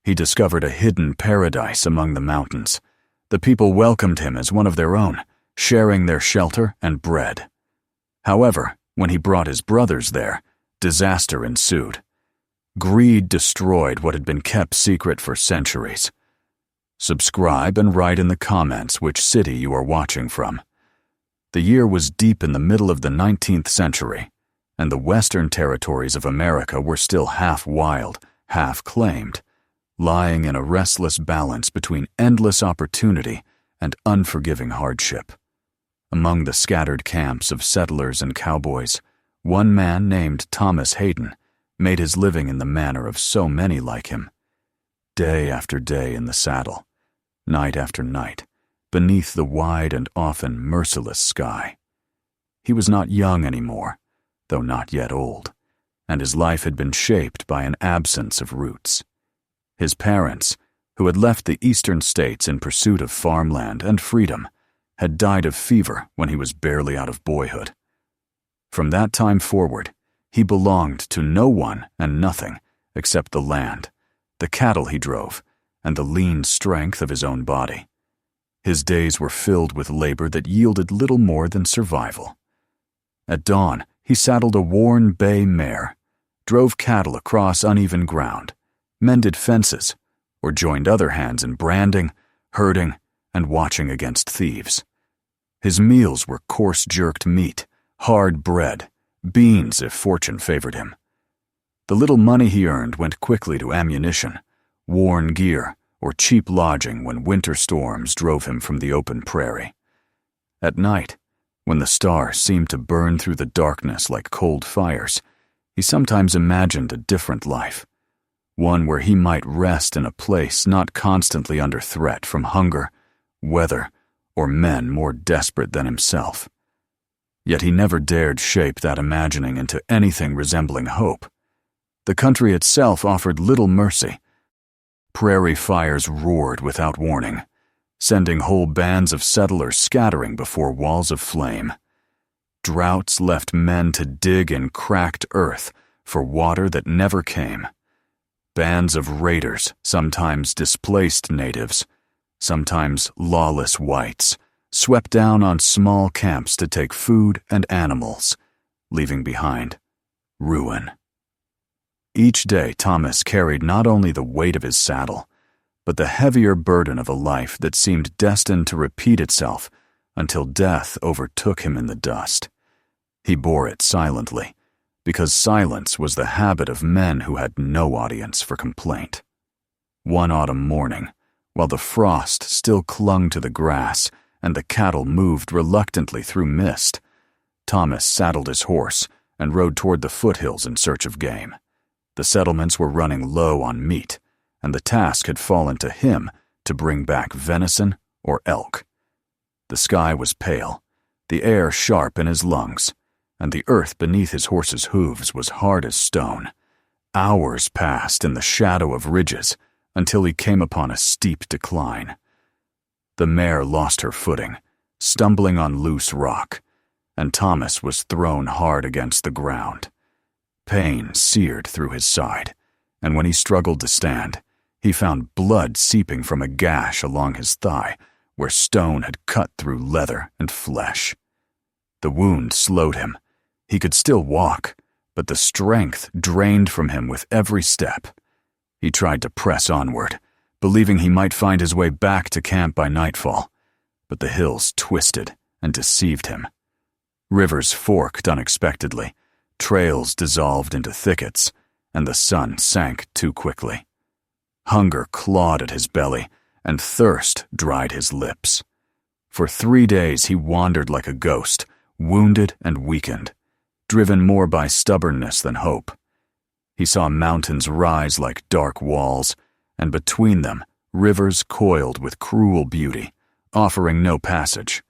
He discovered a hidden paradise among the mountains. The people welcomed him as one of their own, sharing their shelter and bread. However, when he brought his brothers there, disaster ensued. Greed destroyed what had been kept secret for centuries. Subscribe and write in the comments which city you are watching from. The year was deep in the middle of the 19th century, and the western territories of America were still half wild, half claimed, lying in a restless balance between endless opportunity and unforgiving hardship. Among the scattered camps of settlers and cowboys, one man named Thomas Hayden made his living in the manner of so many like him. Day after day in the saddle, night after night, beneath the wide and often merciless sky. He was not young anymore, though not yet old, and his life had been shaped by an absence of roots. His parents, who had left the eastern states in pursuit of farmland and freedom, had died of fever when he was barely out of boyhood. From that time forward, he belonged to no one and nothing except the land, the cattle he drove, and the lean strength of his own body. His days were filled with labor that yielded little more than survival. At dawn, he saddled a worn bay mare, drove cattle across uneven ground, mended fences, or joined other hands in branding, herding, and watching against thieves. His meals were coarse-jerked meat, hard bread, beans if fortune favored him. The little money he earned went quickly to ammunition, worn gear, or cheap lodging when winter storms drove him from the open prairie. At night, when the stars seemed to burn through the darkness like cold fires, he sometimes imagined a different life, one where he might rest in a place not constantly under threat from hunger, weather, or men more desperate than himself. Yet he never dared shape that imagining into anything resembling hope. The country itself offered little mercy. Prairie fires roared without warning, sending whole bands of settlers scattering before walls of flame. Droughts left men to dig in cracked earth for water that never came. Bands of raiders sometimes displaced natives, sometimes lawless whites, swept down on small camps to take food and animals, leaving behind ruin. Each day Thomas carried not only the weight of his saddle, but the heavier burden of a life that seemed destined to repeat itself until death overtook him in the dust. He bore it silently, because silence was the habit of men who had no audience for complaint. One autumn morning, while the frost still clung to the grass and the cattle moved reluctantly through mist, Thomas saddled his horse and rode toward the foothills in search of game. The settlements were running low on meat, and the task had fallen to him to bring back venison or elk. The sky was pale, the air sharp in his lungs, and the earth beneath his horse's hooves was hard as stone. Hours passed in the shadow of ridges until he came upon a steep decline. The mare lost her footing, stumbling on loose rock, and Thomas was thrown hard against the ground. Pain seared through his side, and when he struggled to stand, he found blood seeping from a gash along his thigh where stone had cut through leather and flesh. The wound slowed him. He could still walk, but the strength drained from him with every step. He tried to press onward, believing he might find his way back to camp by nightfall, but the hills twisted and deceived him. Rivers forked unexpectedly, trails dissolved into thickets, and the sun sank too quickly. Hunger clawed at his belly, and thirst dried his lips. For 3 days he wandered like a ghost, wounded and weakened, driven more by stubbornness than hope. He saw mountains rise like dark walls, and between them rivers coiled with cruel beauty, offering no passage.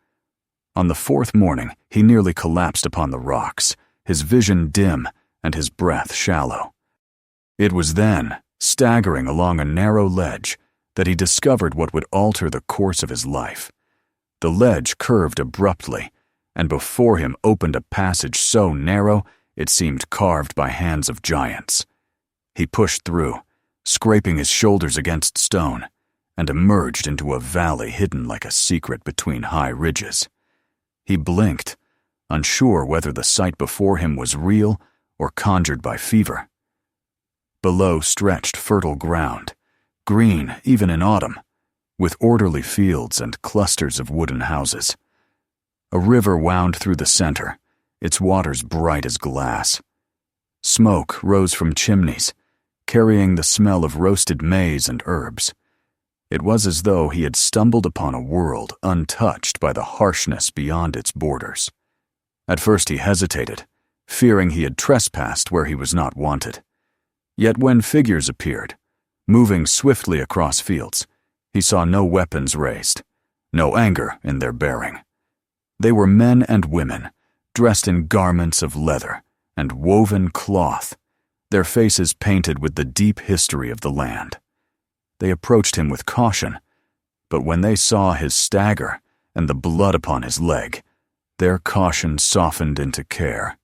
On the 4th morning he nearly collapsed upon the rocks, his vision dim and his breath shallow. It was then, staggering along a narrow ledge, that he discovered what would alter the course of his life. The ledge curved abruptly, and before him opened a passage so narrow it seemed carved by hands of giants. He pushed through, scraping his shoulders against stone, and emerged into a valley hidden like a secret between high ridges. He blinked, unsure whether the sight before him was real or conjured by fever. Below stretched fertile ground, green even in autumn, with orderly fields and clusters of wooden houses. A river wound through the center, its waters bright as glass. Smoke rose from chimneys, carrying the smell of roasted maize and herbs. It was as though he had stumbled upon a world untouched by the harshness beyond its borders. At first he hesitated, fearing he had trespassed where he was not wanted. Yet when figures appeared, moving swiftly across fields, he saw no weapons raised, no anger in their bearing. They were men and women, dressed in garments of leather and woven cloth, their faces painted with the deep history of the land. They approached him with caution, but when they saw his stagger and the blood upon his leg, their caution softened into care.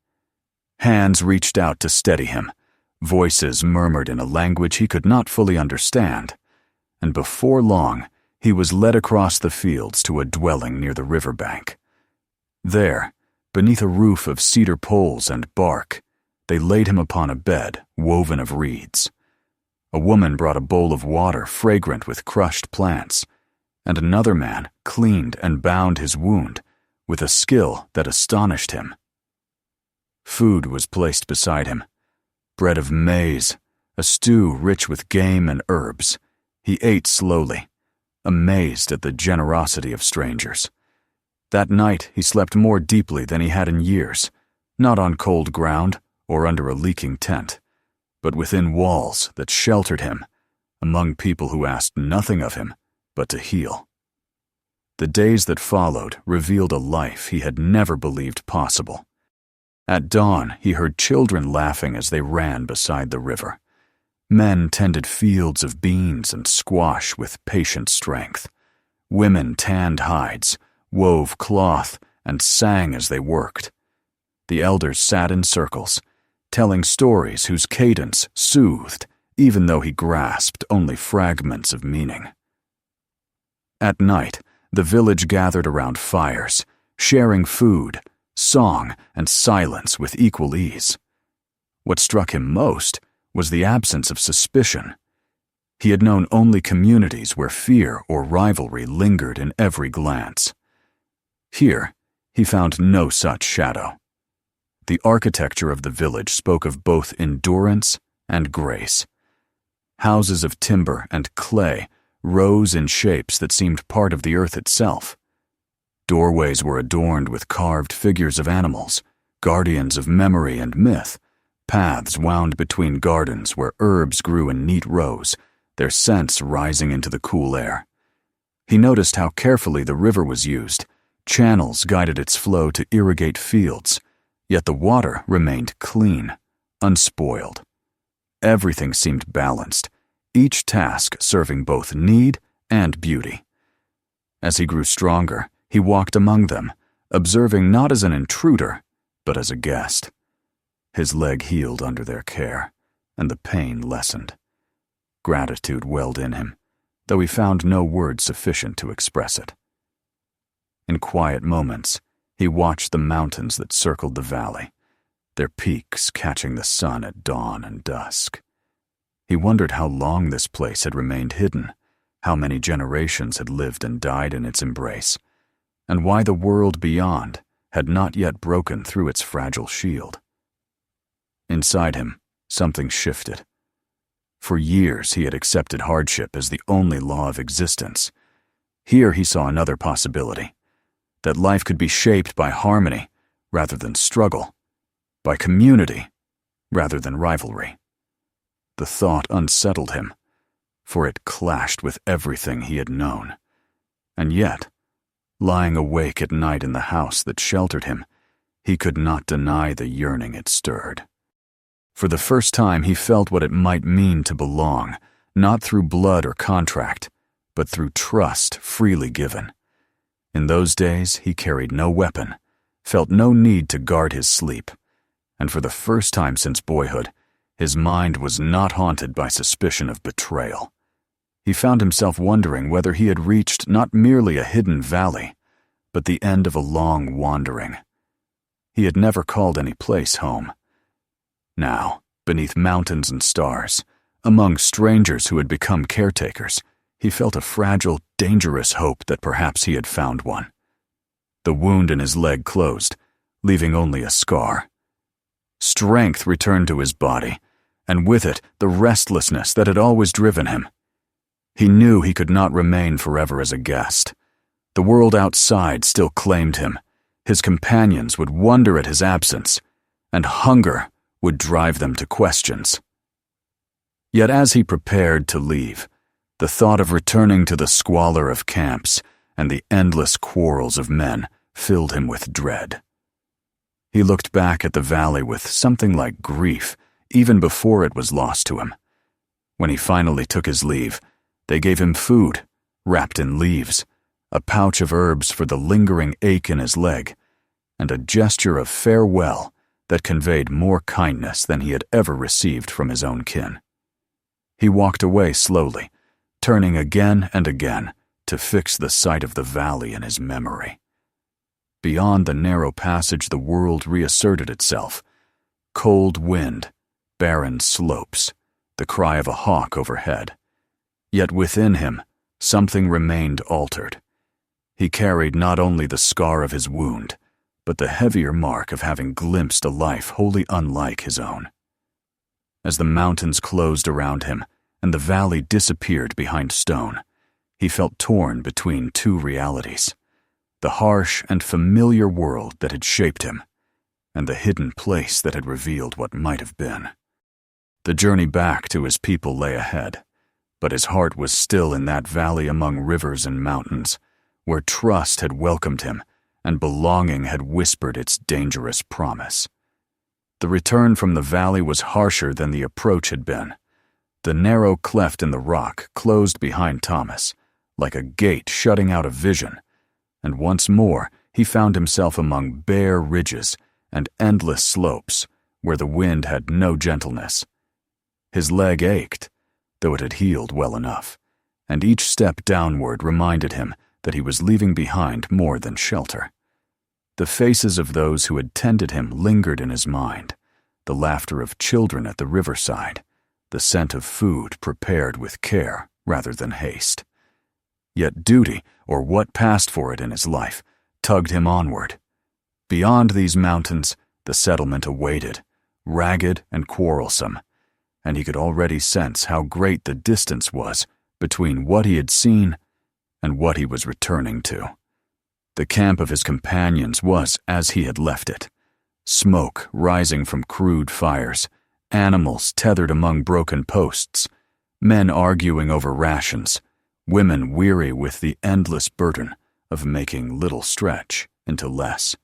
Hands reached out to steady him, voices murmured in a language he could not fully understand, and before long he was led across the fields to a dwelling near the riverbank. There, beneath a roof of cedar poles and bark, they laid him upon a bed woven of reeds. A woman brought a bowl of water fragrant with crushed plants, and another man cleaned and bound his wound with a skill that astonished him. Food was placed beside him, bread of maize, a stew rich with game and herbs. He ate slowly, amazed at the generosity of strangers. That night he slept more deeply than he had in years, not on cold ground or under a leaking tent, but within walls that sheltered him, among people who asked nothing of him but to heal. The days that followed revealed a life he had never believed possible. At dawn, he heard children laughing as they ran beside the river. Men tended fields of beans and squash with patient strength. Women tanned hides, wove cloth, and sang as they worked. The elders sat in circles, telling stories whose cadence soothed, even though he grasped only fragments of meaning. At night, the village gathered around fires, sharing food, song, and silence with equal ease. What struck him most was the absence of suspicion. He had known only communities where fear or rivalry lingered in every glance. Here, he found no such shadow. The architecture of the village spoke of both endurance and grace. Houses of timber and clay rose in shapes that seemed part of the earth itself. Doorways were adorned with carved figures of animals, guardians of memory and myth. Paths wound between gardens where herbs grew in neat rows, their scents rising into the cool air. He noticed how carefully the river was used. Channels guided its flow to irrigate fields, yet the water remained clean, unspoiled. Everything seemed balanced, each task serving both need and beauty. As he grew stronger, he walked among them, observing not as an intruder, but as a guest. His leg healed under their care, and the pain lessened. Gratitude welled in him, though he found no words sufficient to express it. In quiet moments, he watched the mountains that circled the valley, their peaks catching the sun at dawn and dusk. He wondered how long this place had remained hidden, how many generations had lived and died in its embrace, and why the world beyond had not yet broken through its fragile shield. Inside him, something shifted. For years he had accepted hardship as the only law of existence. Here he saw another possibility, that life could be shaped by harmony rather than struggle, by community rather than rivalry. The thought unsettled him, for it clashed with everything he had known. And yet, lying awake at night in the house that sheltered him, he could not deny the yearning it stirred. For the first time he felt what it might mean to belong, not through blood or contract, but through trust freely given. In those days he carried no weapon, felt no need to guard his sleep, and for the first time since boyhood, His mind was not haunted by suspicion of betrayal. He found himself wondering whether he had reached not merely a hidden valley, but the end of a long wandering. He had never called any place home. Now, beneath mountains and stars, among strangers who had become caretakers, he felt a fragile, dangerous hope that perhaps he had found one. The wound in his leg closed, leaving only a scar. Strength returned to his body, and with it the restlessness that had always driven him. He knew he could not remain forever as a guest. The world outside still claimed him. His companions would wonder at his absence, and hunger would drive them to questions. Yet as he prepared to leave, the thought of returning to the squalor of camps and the endless quarrels of men filled him with dread. He looked back at the valley with something like grief, even before it was lost to him. When he finally took his leave, they gave him food, wrapped in leaves, a pouch of herbs for the lingering ache in his leg, and a gesture of farewell that conveyed more kindness than he had ever received from his own kin. He walked away slowly, turning again and again to fix the sight of the valley in his memory. Beyond the narrow passage, the world reasserted itself. Cold wind, barren slopes, the cry of a hawk overhead. Yet within him, something remained altered. He carried not only the scar of his wound, but the heavier mark of having glimpsed a life wholly unlike his own. As the mountains closed around him and the valley disappeared behind stone, he felt torn between two realities: the harsh and familiar world that had shaped him, and the hidden place that had revealed what might have been. The journey back to his people lay ahead, but his heart was still in that valley among rivers and mountains, where trust had welcomed him and belonging had whispered its dangerous promise. The return from the valley was harsher than the approach had been. The narrow cleft in the rock closed behind Thomas, like a gate shutting out a vision, and once more he found himself among bare ridges and endless slopes where the wind had no gentleness. His leg ached, though it had healed well enough, and each step downward reminded him that he was leaving behind more than shelter. The faces of those who had tended him lingered in his mind, the laughter of children at the riverside, the scent of food prepared with care rather than haste. Yet duty, or what passed for it in his life, tugged him onward. Beyond these mountains, the settlement awaited, ragged and quarrelsome, and he could already sense how great the distance was between what he had seen and what he was returning to. The camp of his companions was as he had left it: smoke rising from crude fires, animals tethered among broken posts, men arguing over rations, women weary with the endless burden of making little stretch into less.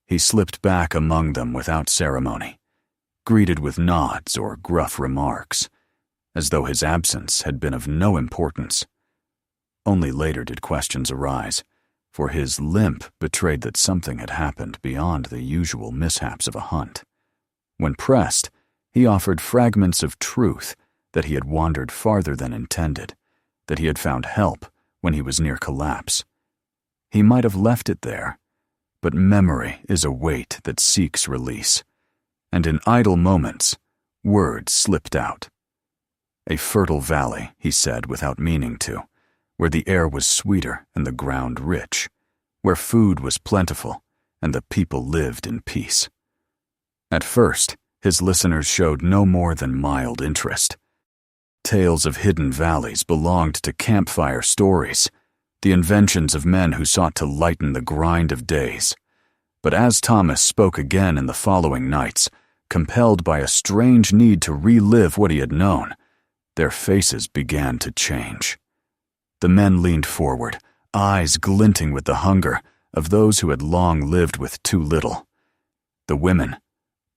He slipped back among them without ceremony, greeted with nods or gruff remarks, as though his absence had been of no importance. Only later did questions arise, for his limp betrayed that something had happened beyond the usual mishaps of a hunt. When pressed, he offered fragments of truth that he had wandered farther than intended, that he had found help when he was near collapse. He might have left it there, but memory is a weight that seeks release, and in idle moments, words slipped out. A fertile valley, he said without meaning to, where the air was sweeter and the ground rich, where food was plentiful and the people lived in peace. At first, his listeners showed no more than mild interest. Tales of hidden valleys belonged to campfire stories, the inventions of men who sought to lighten the grind of days. But as Thomas spoke again in the following nights, compelled by a strange need to relive what he had known, their faces began to change. The men leaned forward, eyes glinting with the hunger of those who had long lived with too little. The women,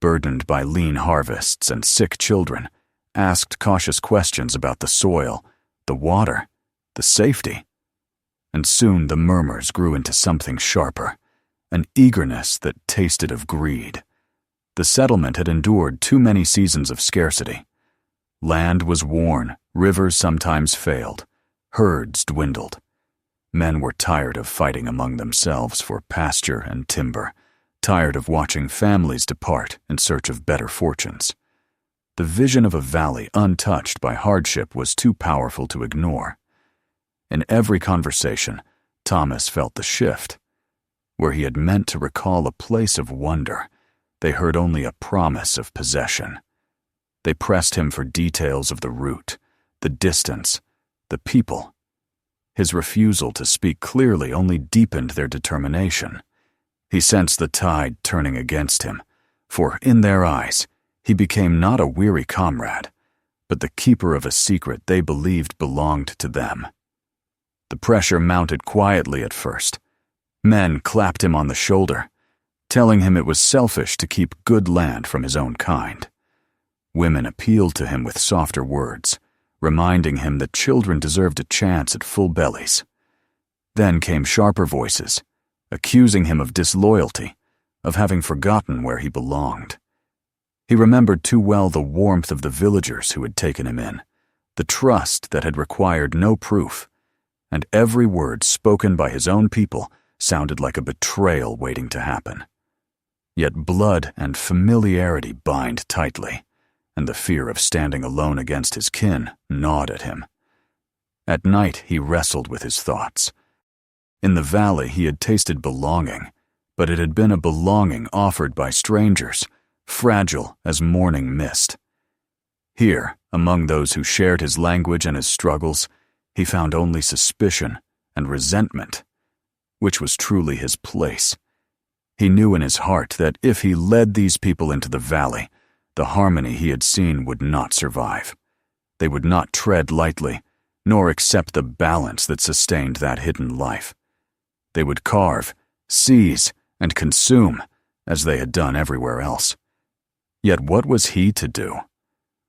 burdened by lean harvests and sick children, asked cautious questions about the soil, the water, the safety. And soon the murmurs grew into something sharper, an eagerness that tasted of greed. The settlement had endured too many seasons of scarcity. Land was worn, rivers sometimes failed, herds dwindled. Men were tired of fighting among themselves for pasture and timber, tired of watching families depart in search of better fortunes. The vision of a valley untouched by hardship was too powerful to ignore. In every conversation, Thomas felt the shift. Where he had meant to recall a place of wonder, they heard only a promise of possession. They pressed him for details of the route, the distance, the people. His refusal to speak clearly only deepened their determination. He sensed the tide turning against him, for in their eyes, he became not a weary comrade, but the keeper of a secret they believed belonged to them. The pressure mounted quietly at first. Men clapped him on the shoulder, telling him it was selfish to keep good land from his own kind. Women appealed to him with softer words, reminding him that children deserved a chance at full bellies. Then came sharper voices, accusing him of disloyalty, of having forgotten where he belonged. He remembered too well the warmth of the villagers who had taken him in, the trust that had required no proof, and every word spoken by his own people sounded like a betrayal waiting to happen. Yet blood and familiarity bind tightly, and the fear of standing alone against his kin gnawed at him. At night he wrestled with his thoughts. In the valley he had tasted belonging, but it had been a belonging offered by strangers, fragile as morning mist. Here, among those who shared his language and his struggles, he found only suspicion and resentment. Which was truly his place? He knew in his heart that if he led these people into the valley, the harmony he had seen would not survive. They would not tread lightly, nor accept the balance that sustained that hidden life. They would carve, seize, and consume, as they had done everywhere else. Yet what was he to do?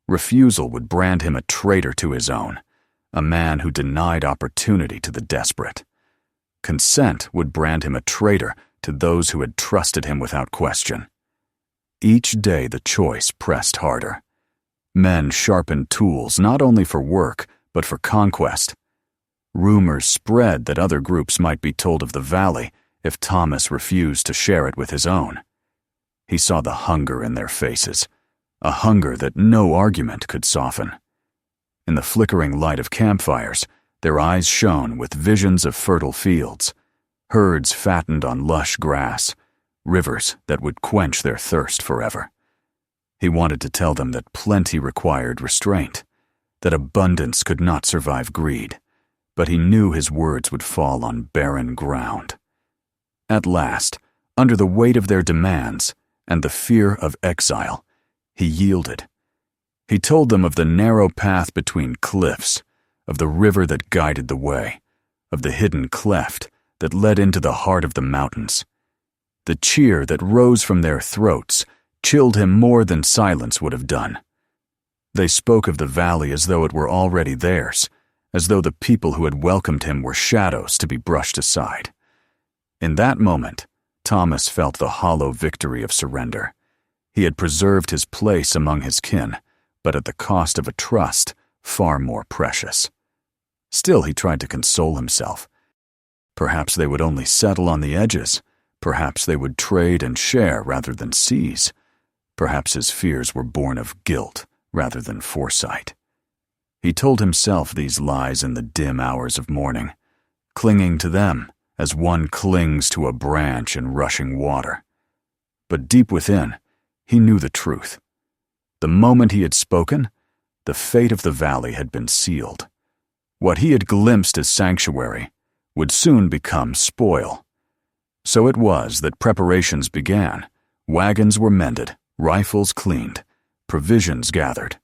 Refusal would brand him a traitor to his own, a man who denied opportunity to the desperate. Consent would brand him a traitor to those who had trusted him without question. Each day the choice pressed harder. Men sharpened tools not only for work, but for conquest. Rumors spread that other groups might be told of the valley if Thomas refused to share it with his own. He saw the hunger in their faces, a hunger that no argument could soften. In the flickering light of campfires, their eyes shone with visions of fertile fields, herds fattened on lush grass, rivers that would quench their thirst forever. He wanted to tell them that plenty required restraint, that abundance could not survive greed, but he knew his words would fall on barren ground. At last, under the weight of their demands and the fear of exile, he yielded. He told them of the narrow path between cliffs, of the river that guided the way, of the hidden cleft that led into the heart of the mountains. The cheer that rose from their throats chilled him more than silence would have done. They spoke of the valley as though it were already theirs, as though the people who had welcomed him were shadows to be brushed aside. In that moment, Thomas felt the hollow victory of surrender. He had preserved his place among his kin, but at the cost of a trust far more precious. Still, he tried to console himself. Perhaps they would only settle on the edges. Perhaps they would trade and share rather than seize. Perhaps his fears were born of guilt rather than foresight. He told himself these lies in the dim hours of morning, clinging to them as one clings to a branch in rushing water. But deep within, he knew the truth. The moment he had spoken, the fate of the valley had been sealed. What he had glimpsed as sanctuary would soon become spoil. So it was that preparations began. Wagons were mended, rifles cleaned, provisions gathered.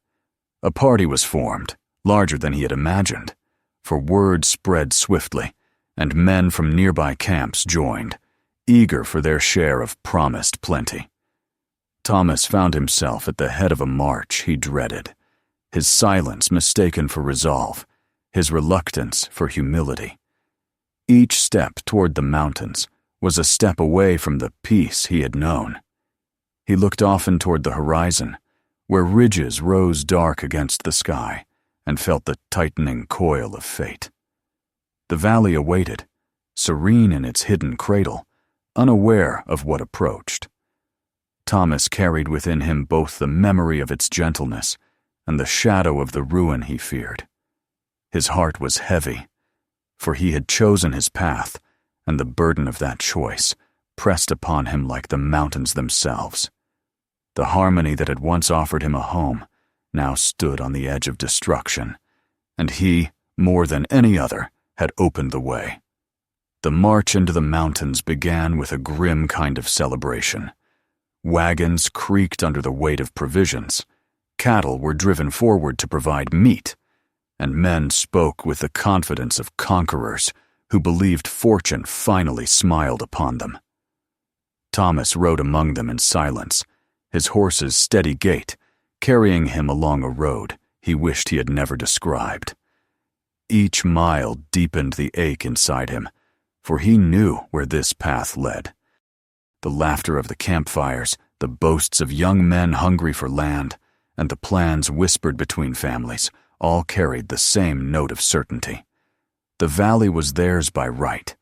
A party was formed, larger than he had imagined, for word spread swiftly, and men from nearby camps joined, eager for their share of promised plenty. Thomas found himself at the head of a march he dreaded, his silence mistaken for resolve, his reluctance for humility. Each step toward the mountains was a step away from the peace he had known. He looked often toward the horizon, where ridges rose dark against the sky, and felt the tightening coil of fate. The valley awaited, serene in its hidden cradle, unaware of what approached. Thomas carried within him both the memory of its gentleness and the shadow of the ruin he feared. His heart was heavy, for he had chosen his path, and the burden of that choice pressed upon him like the mountains themselves. The harmony that had once offered him a home now stood on the edge of destruction, and he, more than any other, had opened the way. The march into the mountains began with a grim kind of celebration. Wagons creaked under the weight of provisions, cattle were driven forward to provide meat, and men spoke with the confidence of conquerors who believed fortune finally smiled upon them. Thomas rode among them in silence, his horse's steady gait carrying him along a road he wished he had never described. Each mile deepened the ache inside him, for he knew where this path led. The laughter of the campfires, the boasts of young men hungry for land, and the plans whispered between families all carried the same note of certainty. The valley was theirs by right,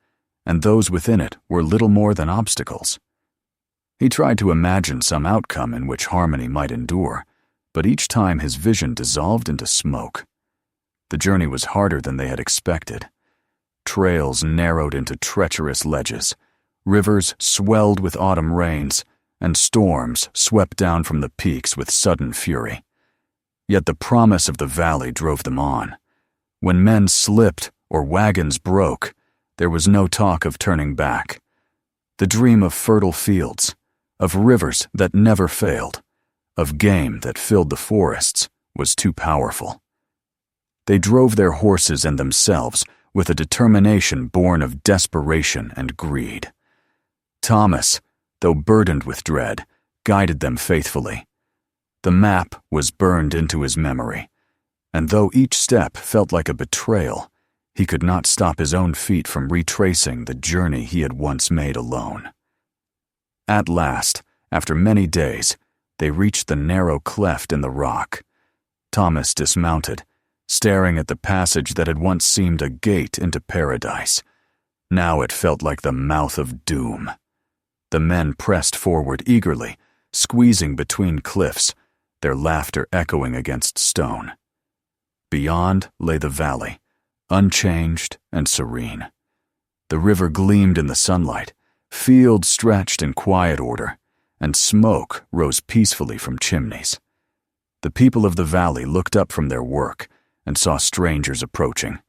and those within it were little more than obstacles. He tried to imagine some outcome in which harmony might endure, but each time his vision dissolved into smoke. The journey was harder than they had expected. Trails narrowed into treacherous ledges, rivers swelled with autumn rains, and storms swept down from the peaks with sudden fury. Yet the promise of the valley drove them on. When men slipped or wagons broke, there was no talk of turning back. The dream of fertile fields, of rivers that never failed, of game that filled the forests, was too powerful. They drove their horses and themselves with a determination born of desperation and greed. Thomas, though burdened with dread, guided them faithfully. The map was burned into his memory, and though each step felt like a betrayal, he could not stop his own feet from retracing the journey he had once made alone. At last, after many days, they reached the narrow cleft in the rock. Thomas dismounted, staring at the passage that had once seemed a gate into paradise. Now it felt like the mouth of doom. The men pressed forward eagerly, squeezing between cliffs, their laughter echoing against stone. Beyond lay the valley, unchanged and serene. The river gleamed in the sunlight, fields stretched in quiet order, and smoke rose peacefully from chimneys. The people of the valley looked up from their work and saw strangers approaching.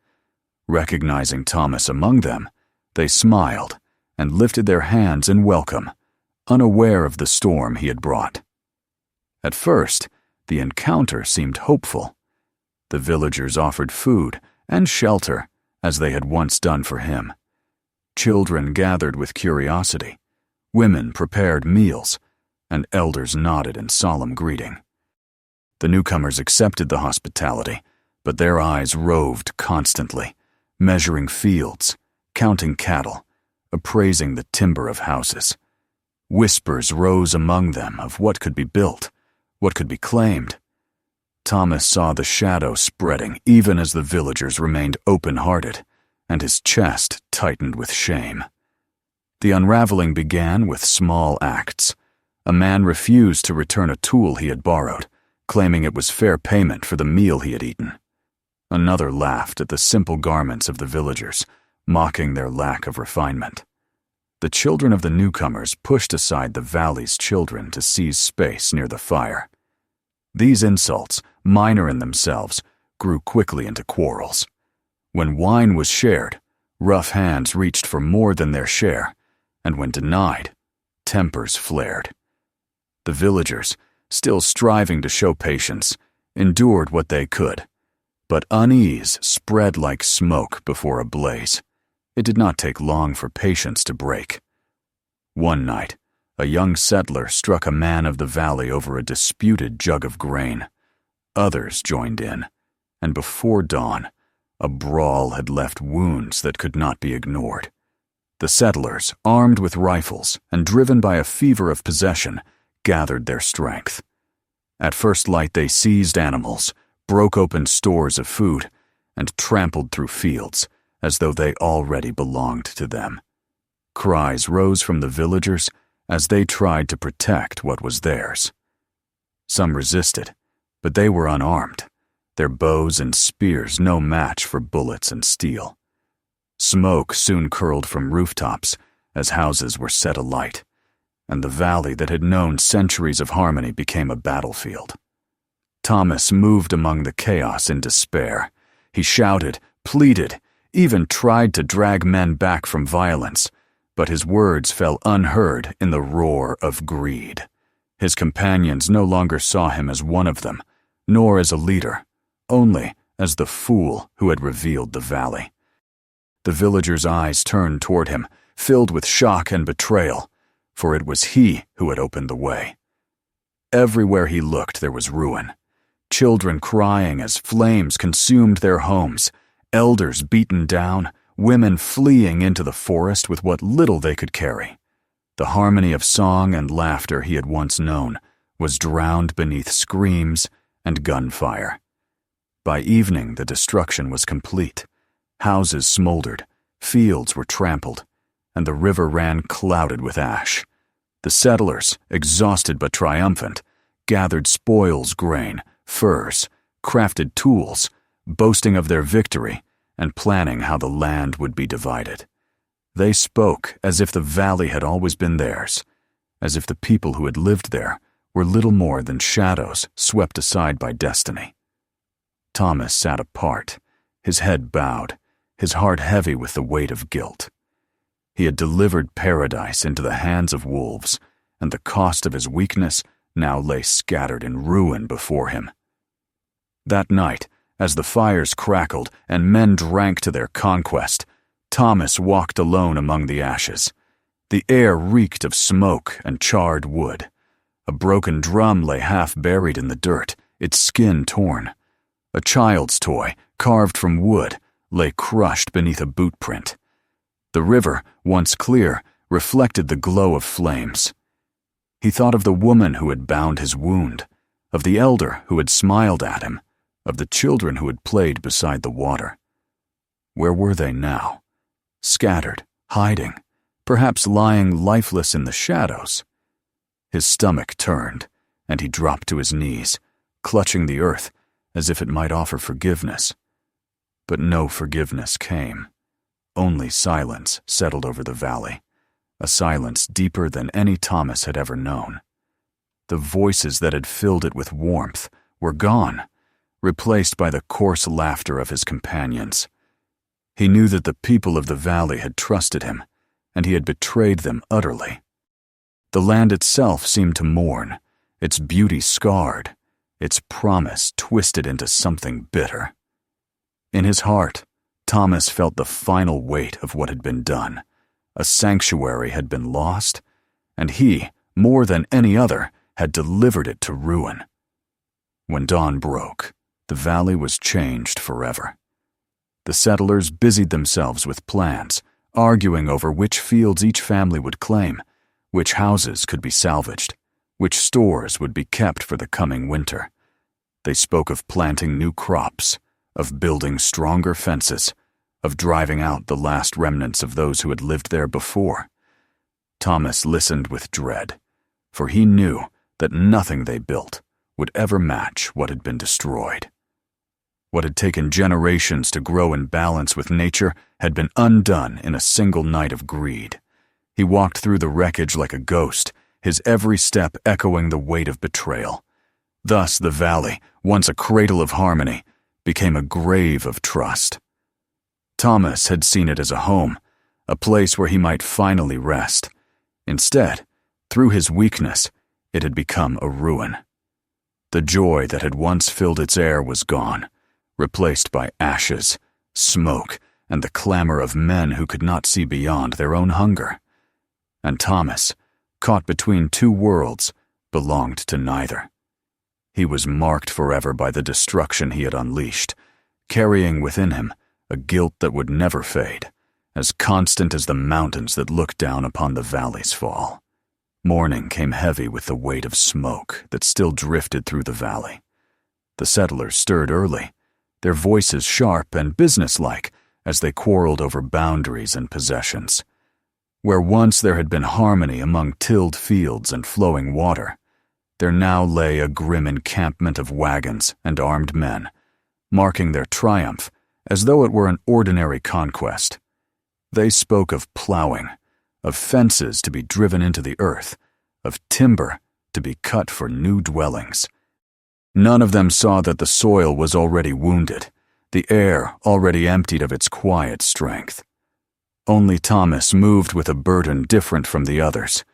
Recognizing Thomas among them, they smiled and lifted their hands in welcome, unaware of the storm he had brought. At first, the encounter seemed hopeful. The villagers offered food and shelter as they had once done for him. Children gathered with curiosity, women prepared meals, and elders nodded in solemn greeting. The newcomers accepted the hospitality, but their eyes roved constantly, measuring fields, counting cattle, appraising the timber of houses. Whispers rose among them of what could be built, what could be claimed. Thomas saw the shadow spreading even as the villagers remained open-hearted, and his chest tightened with shame. The unraveling began with small acts. A man refused to return a tool he had borrowed, claiming it was fair payment for the meal he had eaten. Another laughed at the simple garments of the villagers, mocking their lack of refinement. The children of the newcomers pushed aside the valley's children to seize space near the fire. These insults, minor in themselves, grew quickly into quarrels. When wine was shared, rough hands reached for more than their share, and when denied, tempers flared. The villagers, still striving to show patience, endured what they could, but unease spread like smoke before a blaze. It did not take long for patience to break. One night, a young settler struck a man of the valley over a disputed jug of grain. Others joined in, and before dawn, a brawl had left wounds that could not be ignored. The settlers, armed with rifles and driven by a fever of possession, gathered their strength. At first light they seized animals, broke open stores of food, and trampled through fields as though they already belonged to them. Cries rose from the villagers as they tried to protect what was theirs. Some resisted, but they were unarmed, their bows and spears no match for bullets and steel. Smoke soon curled from rooftops as houses were set alight, and the valley that had known centuries of harmony became a battlefield. Thomas moved among the chaos in despair. He shouted, pleaded, even tried to drag men back from violence, but his words fell unheard in the roar of greed. His companions no longer saw him as one of them, nor as a leader, only as the fool who had revealed the valley. The villagers' eyes turned toward him, filled with shock and betrayal, for it was he who had opened the way. Everywhere he looked there was ruin. Children crying as flames consumed their homes, elders beaten down, women fleeing into the forest with what little they could carry. The harmony of song and laughter he had once known was drowned beneath screams and gunfire. By evening the destruction was complete. Houses smoldered, fields were trampled, and the river ran clouded with ash. The settlers, exhausted but triumphant, gathered spoils, grain, furs, crafted tools, boasting of their victory and planning how the land would be divided. They spoke as if the valley had always been theirs, as if the people who had lived there were little more than shadows swept aside by destiny. Thomas sat apart, his head bowed, his heart heavy with the weight of guilt. He had delivered paradise into the hands of wolves, and the cost of his weakness now lay scattered in ruin before him. That night, as the fires crackled and men drank to their conquest, Thomas walked alone among the ashes. The air reeked of smoke and charred wood. A broken drum lay half buried in the dirt, its skin torn. A child's toy, carved from wood, lay crushed beneath a boot print. The river, once clear, reflected the glow of flames. He thought of the woman who had bound his wound, of the elder who had smiled at him, of the children who had played beside the water. Where were they now? Scattered, hiding, perhaps lying lifeless in the shadows. His stomach turned, and he dropped to his knees, clutching the earth as if it might offer forgiveness. But no forgiveness came. Only silence settled over the valley, a silence deeper than any Thomas had ever known. The voices that had filled it with warmth were gone, replaced by the coarse laughter of his companions. He knew that the people of the valley had trusted him, and he had betrayed them utterly. The land itself seemed to mourn, its beauty scarred, its promise twisted into something bitter. In his heart, Thomas felt the final weight of what had been done. A sanctuary had been lost, and he, more than any other, had delivered it to ruin. When dawn broke, the valley was changed forever. The settlers busied themselves with plans, arguing over which fields each family would claim, which houses could be salvaged, which stores would be kept for the coming winter. They spoke of planting new crops, of building stronger fences, of driving out the last remnants of those who had lived there before. Thomas listened with dread, for he knew that nothing they built would ever match what had been destroyed. What had taken generations to grow in balance with nature had been undone in a single night of greed. He walked through the wreckage like a ghost, his every step echoing the weight of betrayal. Thus the valley, once a cradle of harmony, became a grave of trust. Thomas had seen it as a home, a place where he might finally rest. Instead, through his weakness, it had become a ruin. The joy that had once filled its air was gone, replaced by ashes, smoke, and the clamor of men who could not see beyond their own hunger. And Thomas, caught between two worlds, belonged to neither. He was marked forever by the destruction he had unleashed, carrying within him a guilt that would never fade, as constant as the mountains that look down upon the valley's fall. Morning came heavy with the weight of smoke that still drifted through the valley. The settlers stirred early, their voices sharp and businesslike as they quarreled over boundaries and possessions. Where once there had been harmony among tilled fields and flowing water, there now lay a grim encampment of wagons and armed men, marking their triumph as though it were an ordinary conquest. They spoke of plowing, of fences to be driven into the earth, of timber to be cut for new dwellings. None of them saw that the soil was already wounded, the air already emptied of its quiet strength. Only Thomas moved with a burden different from the others,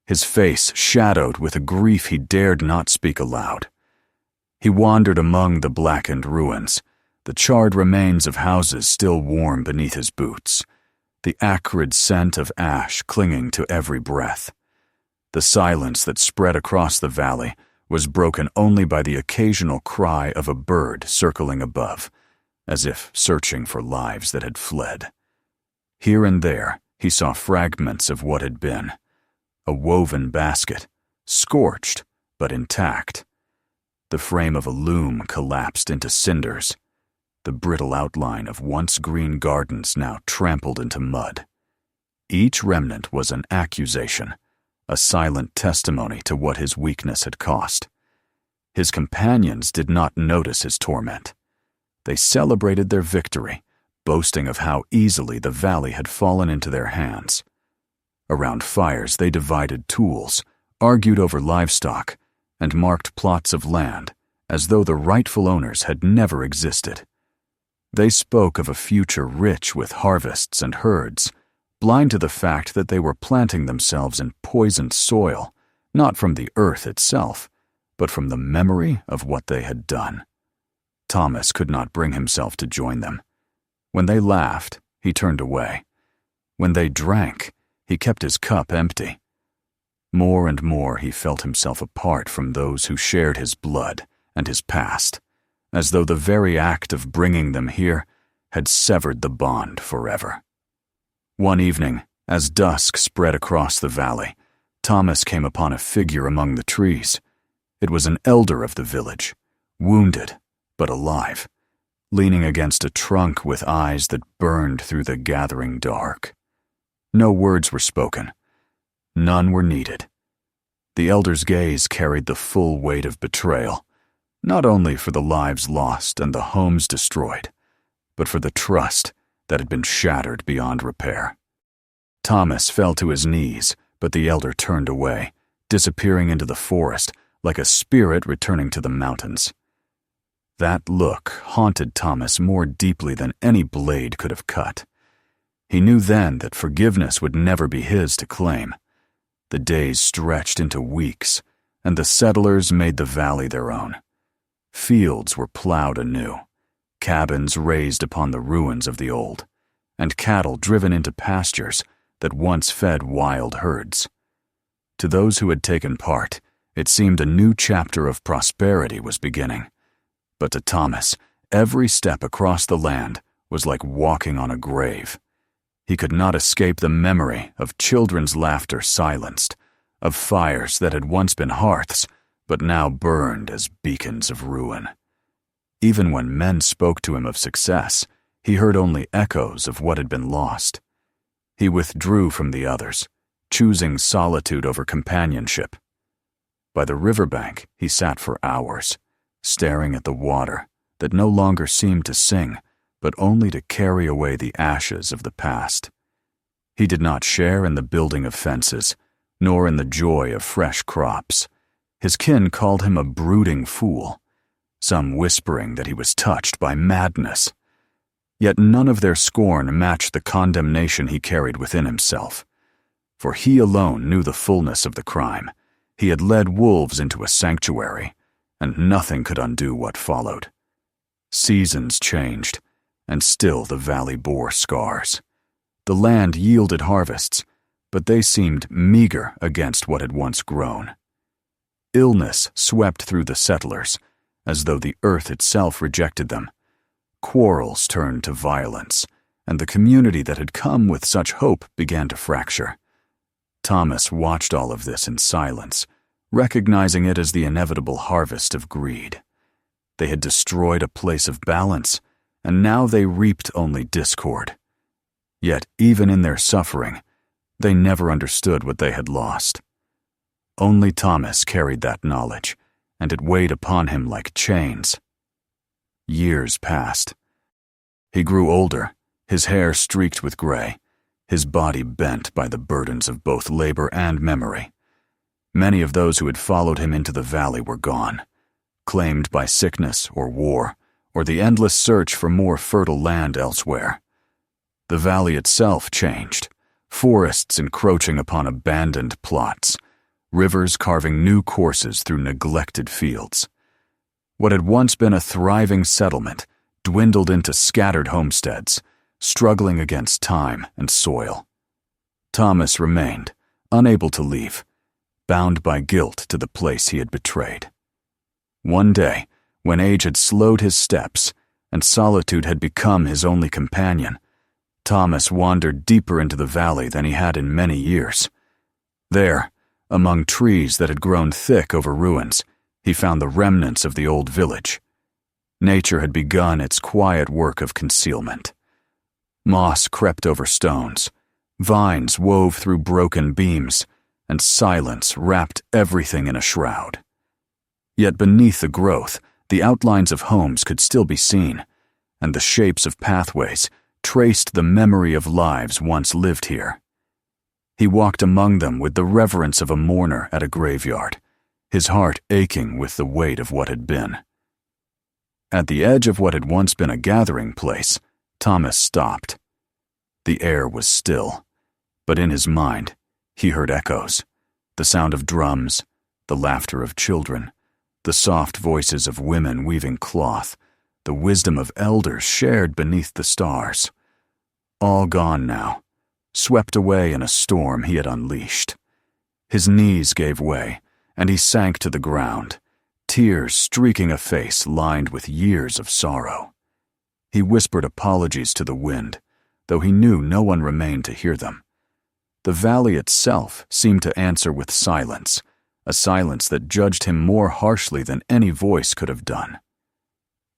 his face shadowed with a grief he dared not speak aloud. He wandered among the blackened ruins, the charred remains of houses still warm beneath his boots, the acrid scent of ash clinging to every breath. The silence that spread across the valley was broken only by the occasional cry of a bird circling above, as if searching for lives that had fled. Here and there he saw fragments of what had been, a woven basket, scorched but intact. The frame of a loom collapsed into cinders, the brittle outline of once green gardens now trampled into mud. Each remnant was an accusation, a silent testimony to what his weakness had cost. His companions did not notice his torment. They celebrated their victory, boasting of how easily the valley had fallen into their hands. Around fires they divided tools, argued over livestock, and marked plots of land as though the rightful owners had never existed. They spoke of a future rich with harvests and herds, blind to the fact that they were planting themselves in poisoned soil, not from the earth itself, but from the memory of what they had done. Thomas could not bring himself to join them. When they laughed, he turned away. When they drank, he kept his cup empty. More and more he felt himself apart from those who shared his blood and his past, as though the very act of bringing them here had severed the bond forever. One evening, as dusk spread across the valley, Thomas came upon a figure among the trees. It was an elder of the village, wounded but alive, leaning against a trunk with eyes that burned through the gathering dark. No words were spoken. None were needed. The elder's gaze carried the full weight of betrayal, not only for the lives lost and the homes destroyed, but for the trust that had been shattered beyond repair. Thomas fell to his knees, but the elder turned away, disappearing into the forest like a spirit returning to the mountains. That look haunted Thomas more deeply than any blade could have cut. He knew then that forgiveness would never be his to claim. The days stretched into weeks, and the settlers made the valley their own. Fields were plowed anew, cabins raised upon the ruins of the old, and cattle driven into pastures that once fed wild herds. To those who had taken part, it seemed a new chapter of prosperity was beginning. But to Thomas, every step across the land was like walking on a grave. He could not escape the memory of children's laughter silenced, of fires that had once been hearths, but now burned as beacons of ruin. Even when men spoke to him of success, he heard only echoes of what had been lost. He withdrew from the others, choosing solitude over companionship. By the riverbank, he sat for hours, staring at the water that no longer seemed to sing, but only to carry away the ashes of the past. He did not share in the building of fences, nor in the joy of fresh crops. His kin called him a brooding fool, some whispering that he was touched by madness. Yet none of their scorn matched the condemnation he carried within himself. For he alone knew the fullness of the crime. He had led wolves into a sanctuary, and nothing could undo what followed. Seasons changed, and still the valley bore scars. The land yielded harvests, but they seemed meager against what had once grown. Illness swept through the settlers, as though the earth itself rejected them. Quarrels turned to violence, and the community that had come with such hope began to fracture. Thomas watched all of this in silence, recognizing it as the inevitable harvest of greed. They had destroyed a place of balance, and now they reaped only discord. Yet, even in their suffering, they never understood what they had lost. Only Thomas carried that knowledge, and it weighed upon him like chains. Years passed. He grew older, his hair streaked with gray, his body bent by the burdens of both labor and memory. Many of those who had followed him into the valley were gone, claimed by sickness or war, or the endless search for more fertile land elsewhere. The valley itself changed, forests encroaching upon abandoned plots, rivers carving new courses through neglected fields. What had once been a thriving settlement dwindled into scattered homesteads, struggling against time and soil. Thomas remained, unable to leave, bound by guilt to the place he had betrayed. One day, when age had slowed his steps and solitude had become his only companion, Thomas wandered deeper into the valley than he had in many years. There, among trees that had grown thick over ruins, he found the remnants of the old village. Nature had begun its quiet work of concealment. Moss crept over stones, vines wove through broken beams, and silence wrapped everything in a shroud. Yet beneath the growth, the outlines of homes could still be seen, and the shapes of pathways traced the memory of lives once lived here. He walked among them with the reverence of a mourner at a graveyard, his heart aching with the weight of what had been. At the edge of what had once been a gathering place, Thomas stopped. The air was still, but in his mind, he heard echoes, the sound of drums, the laughter of children, the soft voices of women weaving cloth, the wisdom of elders shared beneath the stars. All gone now, swept away in a storm he had unleashed. His knees gave way, and he sank to the ground, tears streaking a face lined with years of sorrow. He whispered apologies to the wind, though he knew no one remained to hear them. The valley itself seemed to answer with silence, a silence that judged him more harshly than any voice could have done.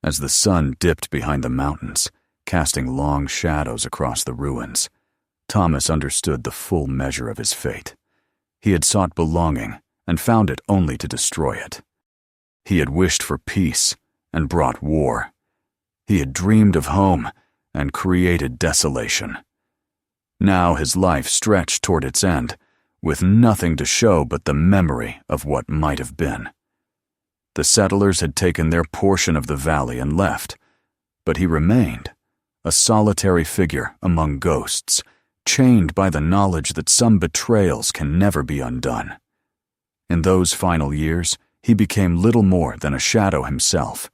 As the sun dipped behind the mountains, casting long shadows across the ruins, Thomas understood the full measure of his fate. He had sought belonging and found it only to destroy it. He had wished for peace and brought war. He had dreamed of home and created desolation. Now his life stretched toward its end, with nothing to show but the memory of what might have been. The settlers had taken their portion of the valley and left, but he remained, a solitary figure among ghosts, chained by the knowledge that some betrayals can never be undone. In those final years, he became little more than a shadow himself.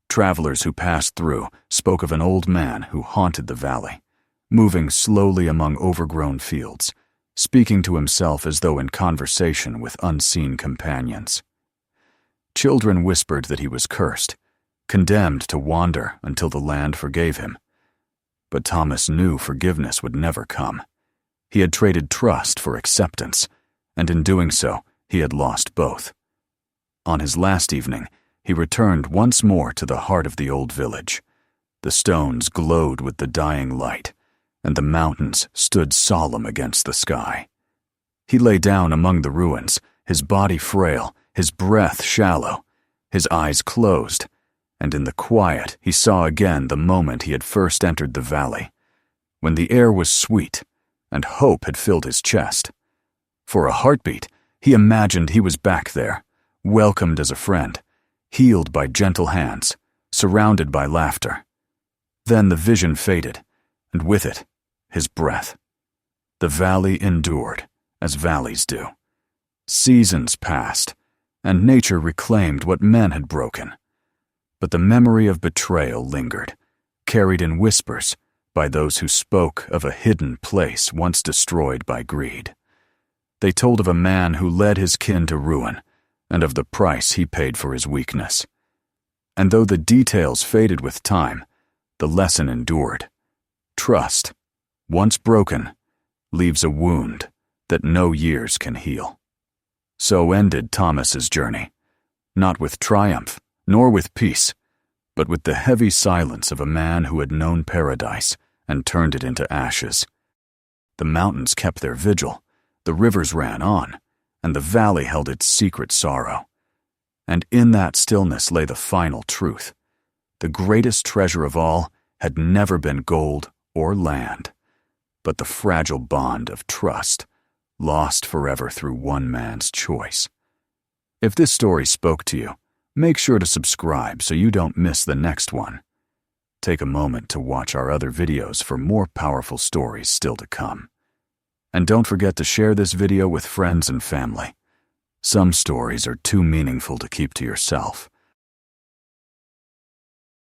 Travelers who passed through spoke of an old man who haunted the valley, moving slowly among overgrown fields, speaking to himself as though in conversation with unseen companions. Children whispered that he was cursed, condemned to wander until the land forgave him. But Thomas knew forgiveness would never come. He had traded trust for acceptance, and in doing so, he had lost both. On his last evening, he returned once more to the heart of the old village. The stones glowed with the dying light, and the mountains stood solemn against the sky. He lay down among the ruins, his body frail, his breath shallow, his eyes closed, and in the quiet he saw again the moment he had first entered the valley, when the air was sweet and hope had filled his chest. For a heartbeat, he imagined he was back there, welcomed as a friend, healed by gentle hands, surrounded by laughter. Then the vision faded, and with it, his breath. The valley endured, as valleys do. Seasons passed, and nature reclaimed what men had broken. But the memory of betrayal lingered, carried in whispers by those who spoke of a hidden place once destroyed by greed. They told of a man who led his kin to ruin, and of the price he paid for his weakness. And though the details faded with time, the lesson endured. Trust, once broken, leaves a wound that no years can heal. So ended Thomas's journey, not with triumph, nor with peace, but with the heavy silence of a man who had known paradise and turned it into ashes. The mountains kept their vigil, the rivers ran on, and the valley held its secret sorrow. And in that stillness lay the final truth. The greatest treasure of all had never been gold or land, but the fragile bond of trust, lost forever through one man's choice. If this story spoke to you, make sure to subscribe so you don't miss the next one. Take a moment to watch our other videos for more powerful stories still to come. And don't forget to share this video with friends and family. Some stories are too meaningful to keep to yourself.